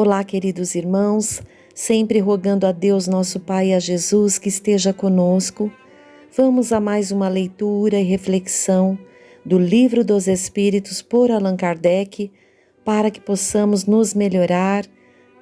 Olá, queridos irmãos, sempre rogando a Deus, nosso Pai, e a Jesus que esteja conosco. Vamos a mais uma leitura e reflexão do Livro dos Espíritos por Allan Kardec, para que possamos nos melhorar,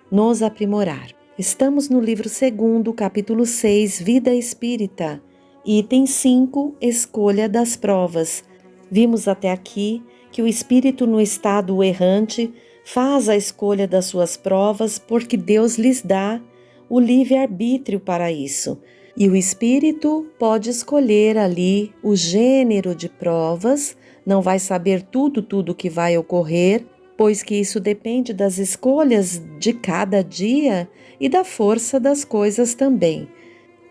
nos aprimorar. Estamos no livro 2º, capítulo 6, Vida Espírita, item 5, Escolha das Provas. Vimos até aqui que o espírito no estado errante faz a escolha das suas provas porque Deus lhes dá o livre-arbítrio para isso. E o espírito pode escolher ali o gênero de provas, não vai saber tudo que vai ocorrer, pois que isso depende das escolhas de cada dia e da força das coisas também.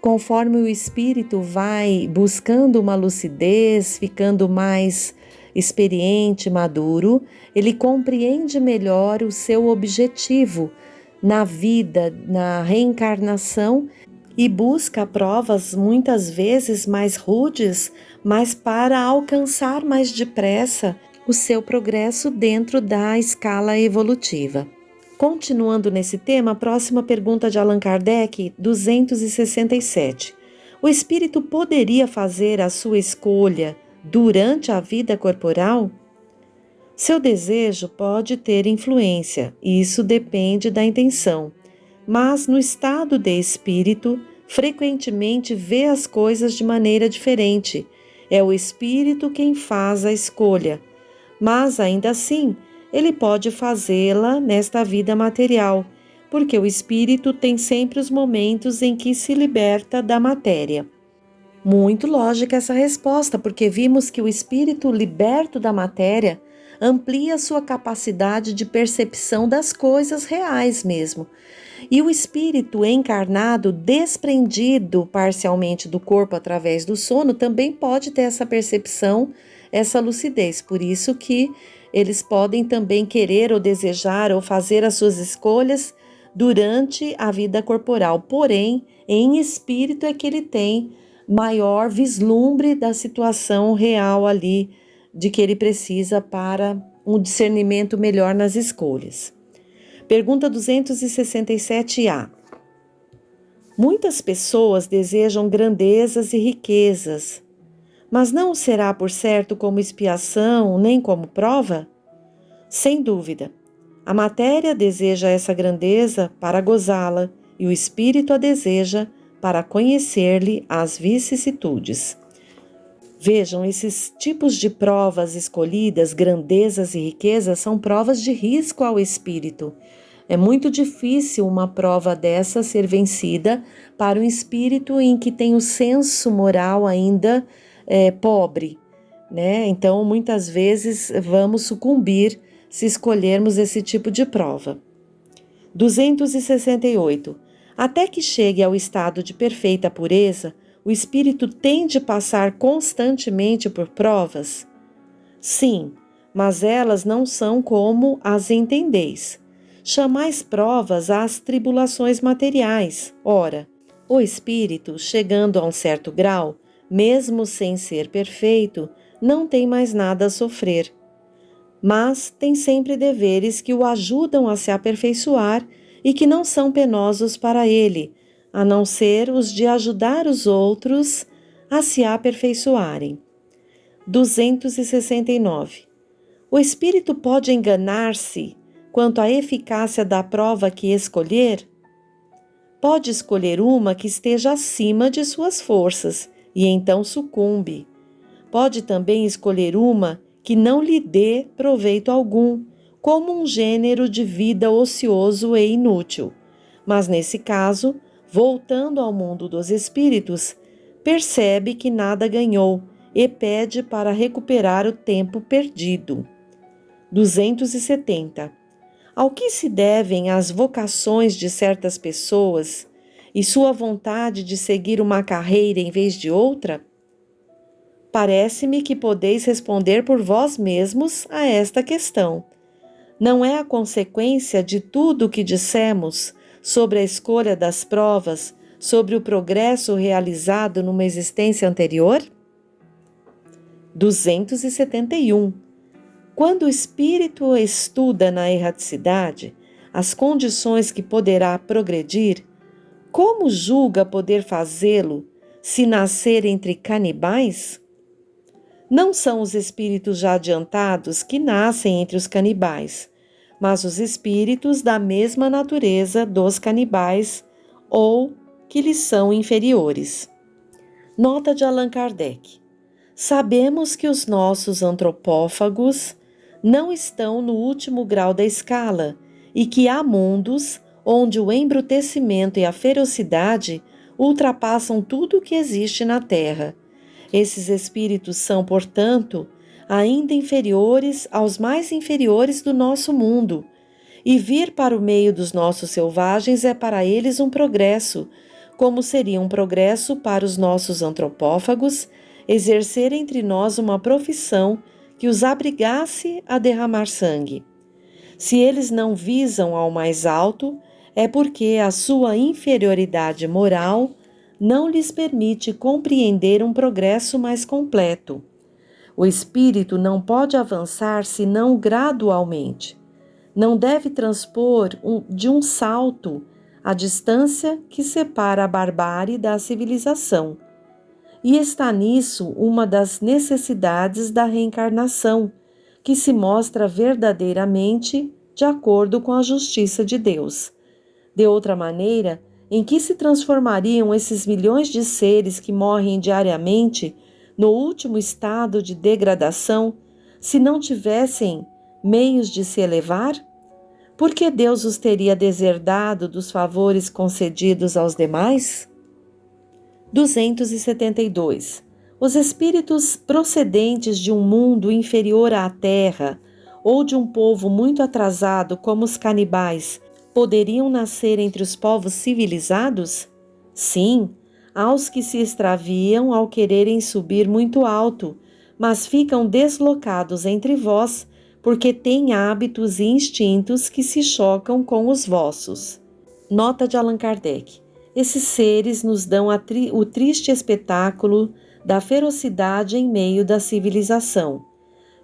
Conforme o espírito vai buscando uma lucidez, ficando mais experiente, maduro, ele compreende melhor o seu objetivo na vida, na reencarnação e busca provas muitas vezes mais rudes, mas para alcançar mais depressa o seu progresso dentro da escala evolutiva. Continuando nesse tema, a próxima pergunta de Allan Kardec, 267. O espírito poderia fazer a sua escolha durante a vida corporal? Seu desejo pode ter influência, e isso depende da intenção, mas no estado de espírito, frequentemente vê as coisas de maneira diferente. É o espírito quem faz a escolha, mas ainda assim, ele pode fazê-la nesta vida material, porque o espírito tem sempre os momentos em que se liberta da matéria. Muito lógica essa resposta, porque vimos que o espírito liberto da matéria amplia sua capacidade de percepção das coisas reais mesmo. E o espírito encarnado, desprendido parcialmente do corpo através do sono, também pode ter essa percepção, essa lucidez. Por isso que eles podem também querer ou desejar ou fazer as suas escolhas durante a vida corporal. Porém, em espírito é que ele tem maior vislumbre da situação real ali, de que ele precisa para um discernimento melhor nas escolhas. Pergunta 267A. Muitas pessoas desejam grandezas e riquezas, mas não será por certo como expiação nem como prova? Sem dúvida. A matéria deseja essa grandeza para gozá-la e o espírito a deseja para conhecer-lhe as vicissitudes. Vejam, esses tipos de provas escolhidas, grandezas e riquezas, são provas de risco ao espírito. É muito difícil uma prova dessa ser vencida para um espírito em que tem o senso moral ainda pobre, né? Então, muitas vezes vamos sucumbir se escolhermos esse tipo de prova. 268. Até que chegue ao estado de perfeita pureza, o espírito tem de passar constantemente por provas? Sim, mas elas não são como as entendeis. Chamais provas às tribulações materiais. Ora, o espírito, chegando a um certo grau, mesmo sem ser perfeito, não tem mais nada a sofrer. Mas tem sempre deveres que o ajudam a se aperfeiçoar e que não são penosos para ele, a não ser os de ajudar os outros a se aperfeiçoarem. 269. O espírito pode enganar-se quanto à eficácia da prova que escolher? Pode escolher uma que esteja acima de suas forças e então sucumbe. Pode também escolher uma que não lhe dê proveito algum, como um gênero de vida ocioso e inútil. Mas nesse caso, voltando ao mundo dos espíritos, percebe que nada ganhou e pede para recuperar o tempo perdido. 270. Ao que se devem as vocações de certas pessoas e sua vontade de seguir uma carreira em vez de outra? Parece-me que podeis responder por vós mesmos a esta questão. Não é a consequência de tudo o que dissemos sobre a escolha das provas, sobre o progresso realizado numa existência anterior? 271. Quando o espírito estuda na erraticidade, as condições que poderá progredir, como julga poder fazê-lo se nascer entre canibais? Não são os espíritos já adiantados que nascem entre os canibais, mas os espíritos da mesma natureza dos canibais ou que lhes são inferiores. Nota de Allan Kardec. Sabemos que os nossos antropófagos não estão no último grau da escala e que há mundos onde o embrutecimento e a ferocidade ultrapassam tudo o que existe na Terra. Esses espíritos são, portanto, ainda inferiores aos mais inferiores do nosso mundo, e vir para o meio dos nossos selvagens é para eles um progresso, como seria um progresso para os nossos antropófagos exercer entre nós uma profissão que os abrigasse a derramar sangue. Se eles não visam ao mais alto, é porque a sua inferioridade moral não lhes permite compreender um progresso mais completo. O espírito não pode avançar senão gradualmente. Não deve transpor de um salto a distância que separa a barbárie da civilização. E está nisso uma das necessidades da reencarnação, que se mostra verdadeiramente de acordo com a justiça de Deus. De outra maneira, em que se transformariam esses milhões de seres que morrem diariamente no último estado de degradação, se não tivessem meios de se elevar? Por que Deus os teria deserdado dos favores concedidos aos demais? 272. Os espíritos procedentes de um mundo inferior à Terra ou de um povo muito atrasado como os canibais poderiam nascer entre os povos civilizados? Sim, aos que se extraviam ao quererem subir muito alto, mas ficam deslocados entre vós, porque têm hábitos e instintos que se chocam com os vossos. Nota de Allan Kardec. Esses seres nos dão o triste espetáculo da ferocidade em meio da civilização.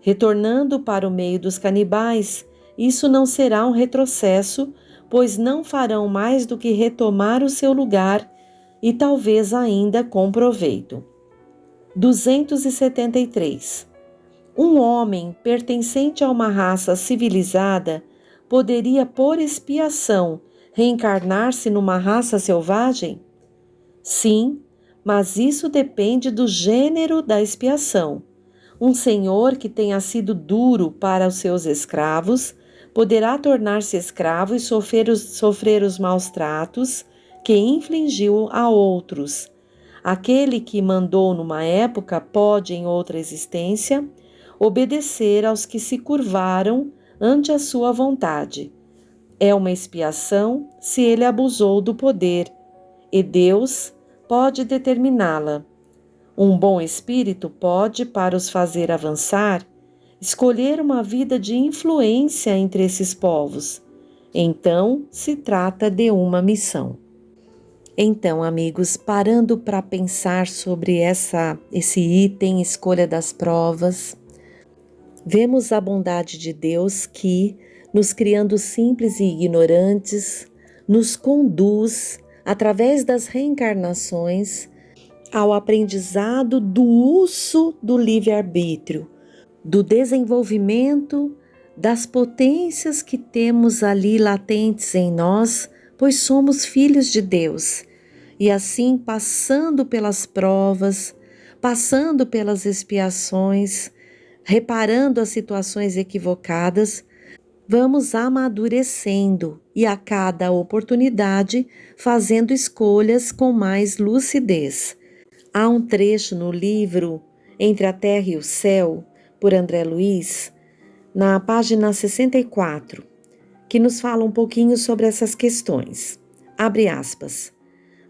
Retornando para o meio dos canibais, isso não será um retrocesso, pois não farão mais do que retomar o seu lugar e talvez ainda com proveito. 273. Um homem pertencente a uma raça civilizada poderia, por expiação, reencarnar-se numa raça selvagem? Sim, mas isso depende do gênero da expiação. Um senhor que tenha sido duro para os seus escravos poderá tornar-se escravo e sofrer os maus tratos que infligiu a outros. Aquele que mandou numa época pode, em outra existência, obedecer aos que se curvaram ante a sua vontade. É uma expiação se ele abusou do poder, e Deus pode determiná-la. Um bom espírito pode, para os fazer avançar, escolher uma vida de influência entre esses povos. Então, se trata de uma missão. Então, amigos, parando para pensar sobre esse item, escolha das provas, vemos a bondade de Deus que, nos criando simples e ignorantes, nos conduz, através das reencarnações, ao aprendizado do uso do livre-arbítrio, do desenvolvimento das potências que temos ali latentes em nós, pois somos filhos de Deus. E assim, passando pelas provas, passando pelas expiações, reparando as situações equivocadas, vamos amadurecendo e a cada oportunidade fazendo escolhas com mais lucidez. Há um trecho no livro Entre a Terra e o Céu, por André Luiz, na página 64, que nos fala um pouquinho sobre essas questões. Abre aspas.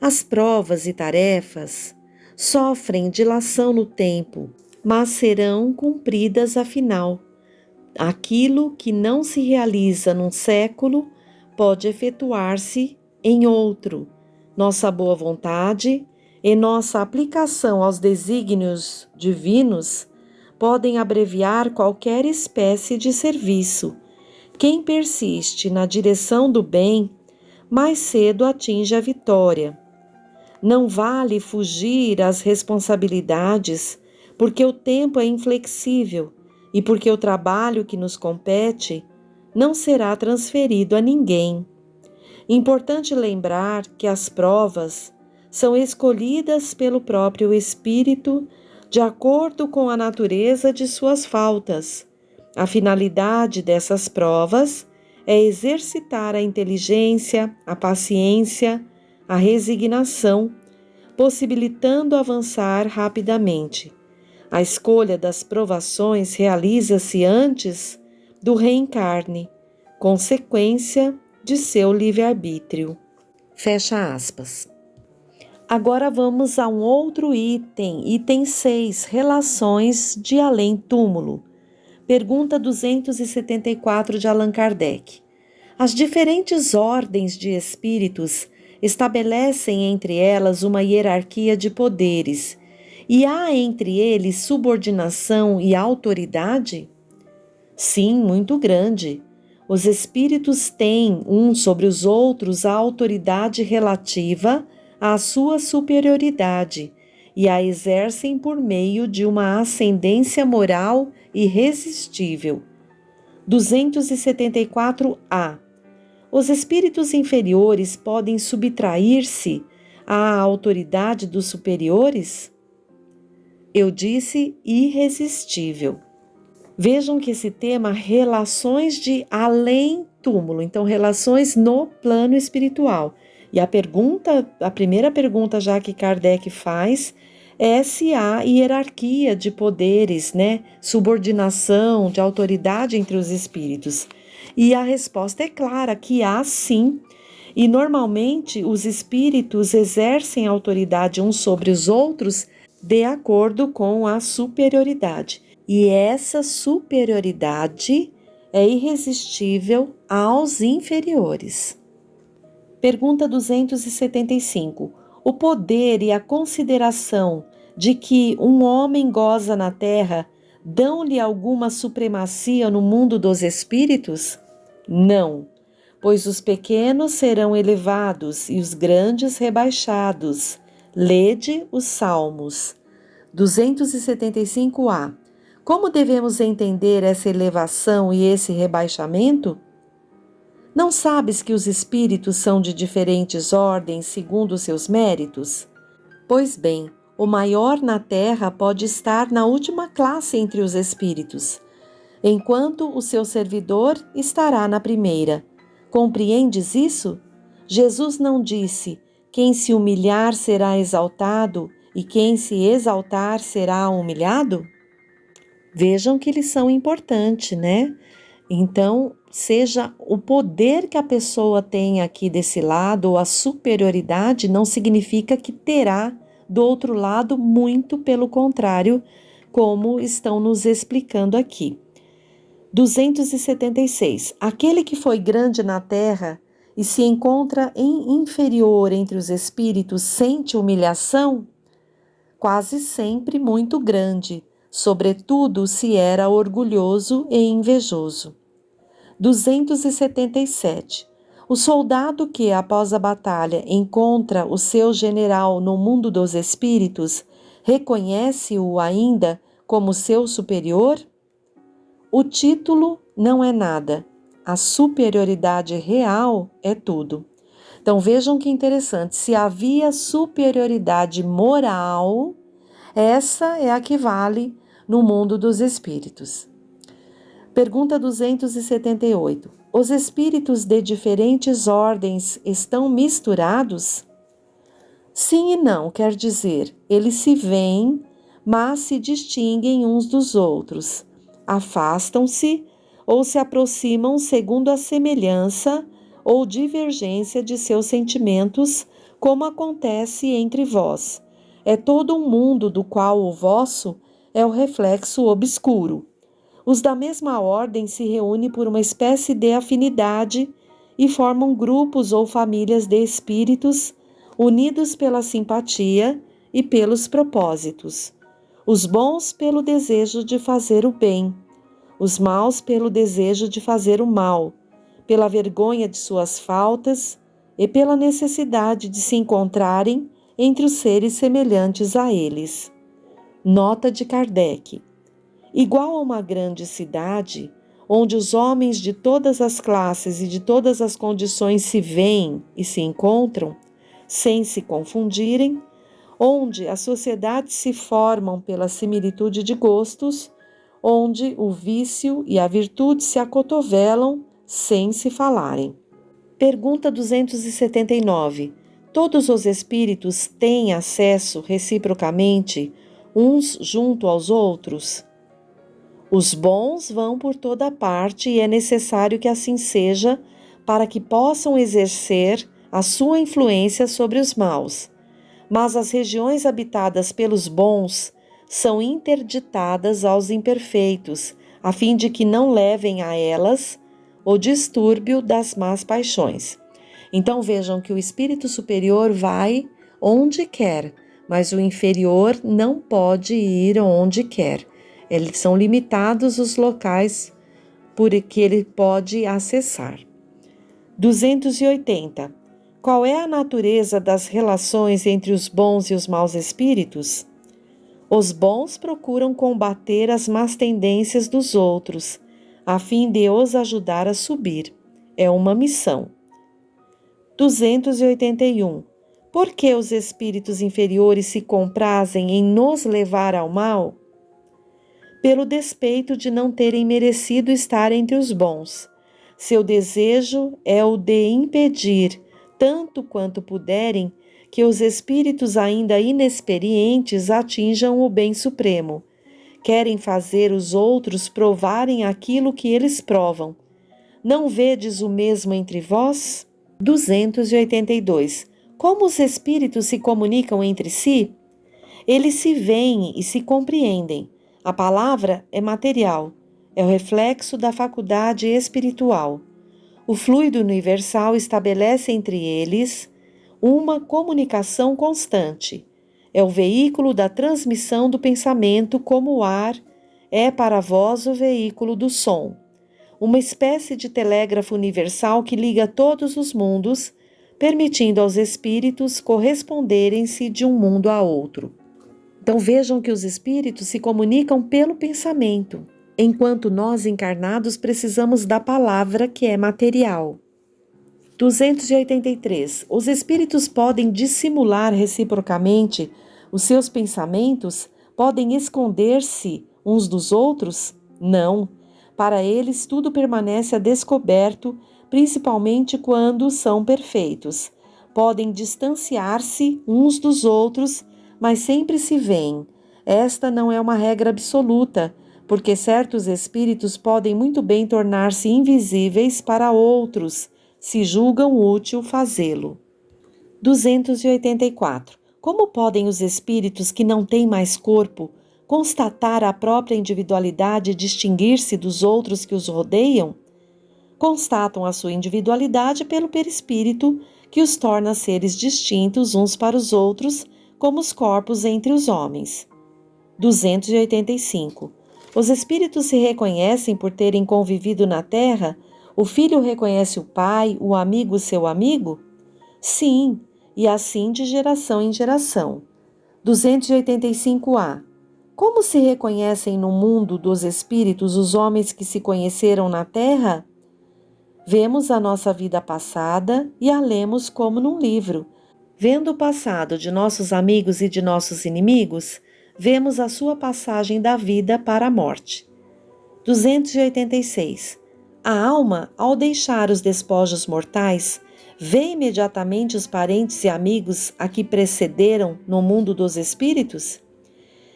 As provas e tarefas sofrem dilação no tempo, mas serão cumpridas afinal. Aquilo que não se realiza num século pode efetuar-se em outro. Nossa boa vontade e nossa aplicação aos desígnios divinos podem abreviar qualquer espécie de serviço. Quem persiste na direção do bem, mais cedo atinge a vitória. Não vale fugir às responsabilidades, porque o tempo é inflexível e porque o trabalho que nos compete não será transferido a ninguém. Importante lembrar que as provas são escolhidas pelo próprio Espírito de acordo com a natureza de suas faltas. A finalidade dessas provas é exercitar a inteligência, a paciência, a resignação, possibilitando avançar rapidamente. A escolha das provações realiza-se antes do reencarne, consequência de seu livre-arbítrio. Fecha aspas. Agora vamos a um outro item 6, relações de além-túmulo. Pergunta 274 de Allan Kardec. As diferentes ordens de espíritos estabelecem entre elas uma hierarquia de poderes, e há entre eles subordinação e autoridade? Sim, muito grande. Os espíritos têm uns sobre os outros a autoridade relativa à sua superioridade e a exercem por meio de uma ascendência moral irresistível. 274-A. Os espíritos inferiores podem subtrair-se à autoridade dos superiores? Eu disse irresistível. Vejam que esse tema, relações de além-túmulo, então relações no plano espiritual. E a primeira pergunta já que Kardec faz é se há hierarquia de poderes, subordinação, de autoridade entre os espíritos. E a resposta é clara, que há sim. E normalmente os espíritos exercem autoridade uns sobre os outros de acordo com a superioridade. E essa superioridade é irresistível aos inferiores. Pergunta 275. O poder e a consideração de que um homem goza na terra dão-lhe alguma supremacia no mundo dos espíritos? Não, pois os pequenos serão elevados e os grandes rebaixados. Lede os Salmos. 275-A. Como devemos entender essa elevação e esse rebaixamento? Não sabes que os espíritos são de diferentes ordens segundo seus méritos? Pois bem, o maior na terra pode estar na última classe entre os espíritos, enquanto o seu servidor estará na primeira. Compreendes isso? Jesus não disse: quem se humilhar será exaltado e quem se exaltar será humilhado? Vejam que lição importante, Então, seja o poder que a pessoa tem aqui desse lado, ou a superioridade, não significa que terá do outro lado, muito pelo contrário, como estão nos explicando aqui. 276. Aquele que foi grande na terra e se encontra inferior entre os espíritos sente humilhação? Quase sempre muito grande, sobretudo se era orgulhoso e invejoso. 277. O soldado que, após a batalha, encontra o seu general no mundo dos espíritos, reconhece-o ainda como seu superior? O título não é nada, a superioridade real é tudo. Então vejam que interessante, se havia superioridade moral, essa é a que vale no mundo dos espíritos. Pergunta 278. Os espíritos de diferentes ordens estão misturados? Sim e não, quer dizer, eles se veem, mas se distinguem uns dos outros. Afastam-se ou se aproximam segundo a semelhança ou divergência de seus sentimentos, como acontece entre vós. É todo um mundo do qual o vosso é o reflexo obscuro. Os da mesma ordem se reúnem por uma espécie de afinidade e formam grupos ou famílias de espíritos unidos pela simpatia e pelos propósitos. Os bons pelo desejo de fazer o bem, os maus pelo desejo de fazer o mal, pela vergonha de suas faltas e pela necessidade de se encontrarem entre os seres semelhantes a eles. Nota de Kardec: igual a uma grande cidade, onde os homens de todas as classes e de todas as condições se veem e se encontram, sem se confundirem, onde as sociedades se formam pela similitude de gostos, onde o vício e a virtude se acotovelam sem se falarem. Pergunta 279. Todos os espíritos têm acesso reciprocamente uns junto aos outros? Os bons vão por toda parte e é necessário que assim seja para que possam exercer a sua influência sobre os maus. Mas as regiões habitadas pelos bons são interditadas aos imperfeitos, a fim de que não levem a elas o distúrbio das más paixões. Então vejam que o espírito superior vai onde quer, mas o inferior não pode ir onde quer. Eles são limitados os locais por que ele pode acessar. 280. Qual é a natureza das relações entre os bons e os maus espíritos? Os bons procuram combater as más tendências dos outros, a fim de os ajudar a subir. É uma missão. 281. Por que os espíritos inferiores se comprazem em nos levar ao mal? Pelo despeito de não terem merecido estar entre os bons. Seu desejo é o de impedir, tanto quanto puderem, que os espíritos ainda inexperientes atinjam o bem supremo. Querem fazer os outros provarem aquilo que eles provam. Não vedes o mesmo entre vós? 282. Como os espíritos se comunicam entre si? Eles se veem e se compreendem. A palavra é material, é o reflexo da faculdade espiritual. O fluido universal estabelece entre eles uma comunicação constante. É o veículo da transmissão do pensamento, como o ar é para vós o veículo do som. Uma espécie de telégrafo universal que liga todos os mundos, permitindo aos espíritos corresponderem-se de um mundo a outro. Então vejam que os espíritos se comunicam pelo pensamento, enquanto nós encarnados precisamos da palavra que é material. 283. Os espíritos podem dissimular reciprocamente os seus pensamentos? Podem esconder-se uns dos outros? Não. Para eles tudo permanece a descoberto, principalmente quando são perfeitos. Podem distanciar-se uns dos outros, mas sempre se veem. Esta não é uma regra absoluta, porque certos espíritos podem muito bem tornar-se invisíveis para outros, se julgam útil fazê-lo. 284. Como podem os espíritos que não têm mais corpo constatar a própria individualidade e distinguir-se dos outros que os rodeiam? Constatam a sua individualidade pelo perispírito, que os torna seres distintos uns para os outros, como os corpos entre os homens. 285. Os espíritos se reconhecem por terem convivido na terra? O filho reconhece o pai, o amigo seu amigo? Sim, e assim de geração em geração. 285A. Como se reconhecem no mundo dos espíritos os homens que se conheceram na terra? Vemos a nossa vida passada e a lemos como num livro. Vendo o passado de nossos amigos e de nossos inimigos, vemos a sua passagem da vida para a morte. 286. A alma, ao deixar os despojos mortais, vê imediatamente os parentes e amigos a que precederam no mundo dos espíritos?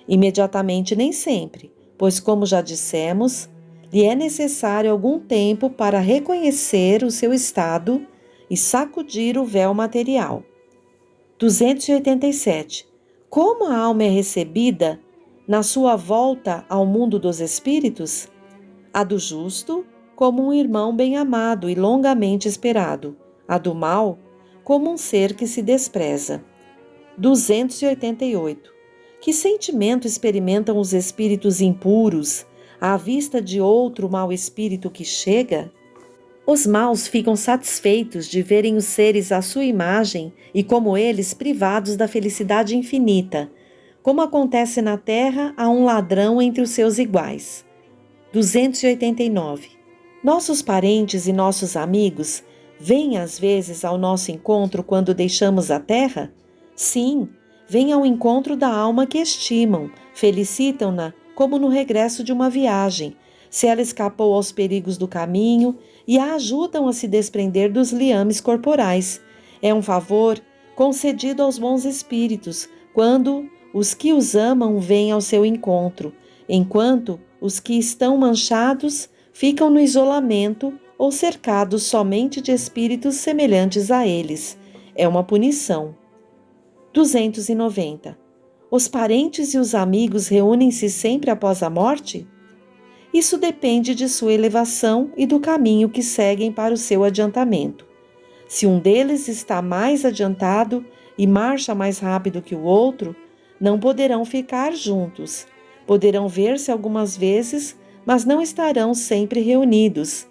Imediatamente nem sempre, pois, como já dissemos, lhe é necessário algum tempo para reconhecer o seu estado e sacudir o véu material. 287. Como a alma é recebida na sua volta ao mundo dos espíritos? A do justo, como um irmão bem-amado e longamente esperado. A do mal, como um ser que se despreza. 288. Que sentimento experimentam os espíritos impuros à vista de outro mau espírito que chega? Os maus ficam satisfeitos de verem os seres à sua imagem e, como eles, privados da felicidade infinita, como acontece na terra a um ladrão entre os seus iguais. 289. Nossos parentes e nossos amigos vêm às vezes ao nosso encontro quando deixamos a terra? Sim, vêm ao encontro da alma que estimam, felicitam-na como no regresso de uma viagem, se ela escapou aos perigos do caminho, e a ajudam a se desprender dos liames corporais. É um favor concedido aos bons espíritos, quando os que os amam vêm ao seu encontro, enquanto os que estão manchados ficam no isolamento ou cercados somente de espíritos semelhantes a eles. É uma punição. 290. Os parentes e os amigos reúnem-se sempre após a morte? Isso depende de sua elevação e do caminho que seguem para o seu adiantamento. Se um deles está mais adiantado e marcha mais rápido que o outro, não poderão ficar juntos. Poderão ver-se algumas vezes, mas não estarão sempre reunidos,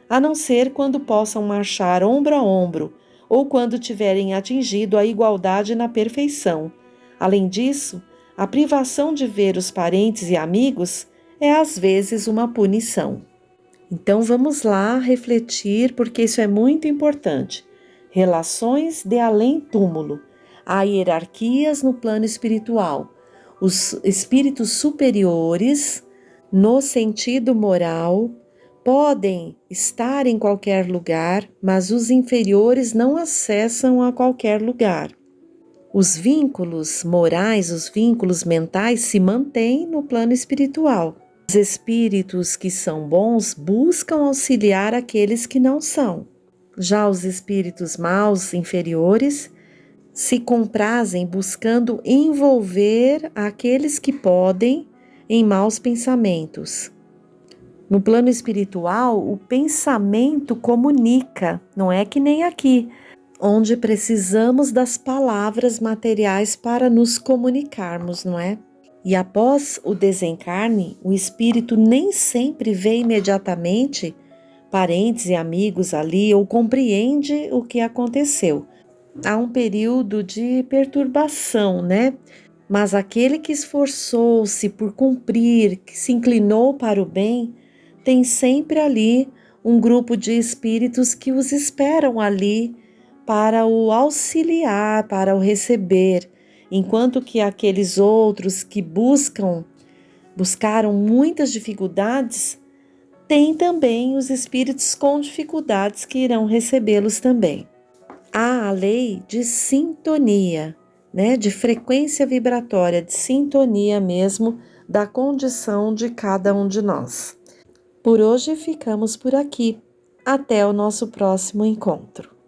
a não ser quando possam marchar ombro a ombro ou quando tiverem atingido a igualdade na perfeição. Além disso, a privação de ver os parentes e amigos é às vezes uma punição. Então vamos lá refletir, porque isso é muito importante. Relações de além-túmulo. Há hierarquias no plano espiritual. Os espíritos superiores, no sentido moral, podem estar em qualquer lugar, mas os inferiores não acessam a qualquer lugar. Os vínculos morais, os vínculos mentais se mantêm no plano espiritual. Os espíritos que são bons buscam auxiliar aqueles que não são. Já os espíritos maus, inferiores, se comprazem buscando envolver aqueles que podem em maus pensamentos. No plano espiritual, o pensamento comunica, não é que nem aqui, onde precisamos das palavras materiais para nos comunicarmos, não é? E após o desencarne, o espírito nem sempre vê imediatamente parentes e amigos ali ou compreende o que aconteceu. Há um período de perturbação, né? Mas aquele que esforçou-se por cumprir, que se inclinou para o bem, tem sempre ali um grupo de espíritos que os esperam ali para o auxiliar, para o receber, enquanto que aqueles outros que buscaram muitas dificuldades, tem também os espíritos com dificuldades que irão recebê-los também. Há a lei de sintonia, né, de frequência vibratória, de sintonia mesmo da condição de cada um de nós. Por hoje ficamos por aqui. Até o nosso próximo encontro.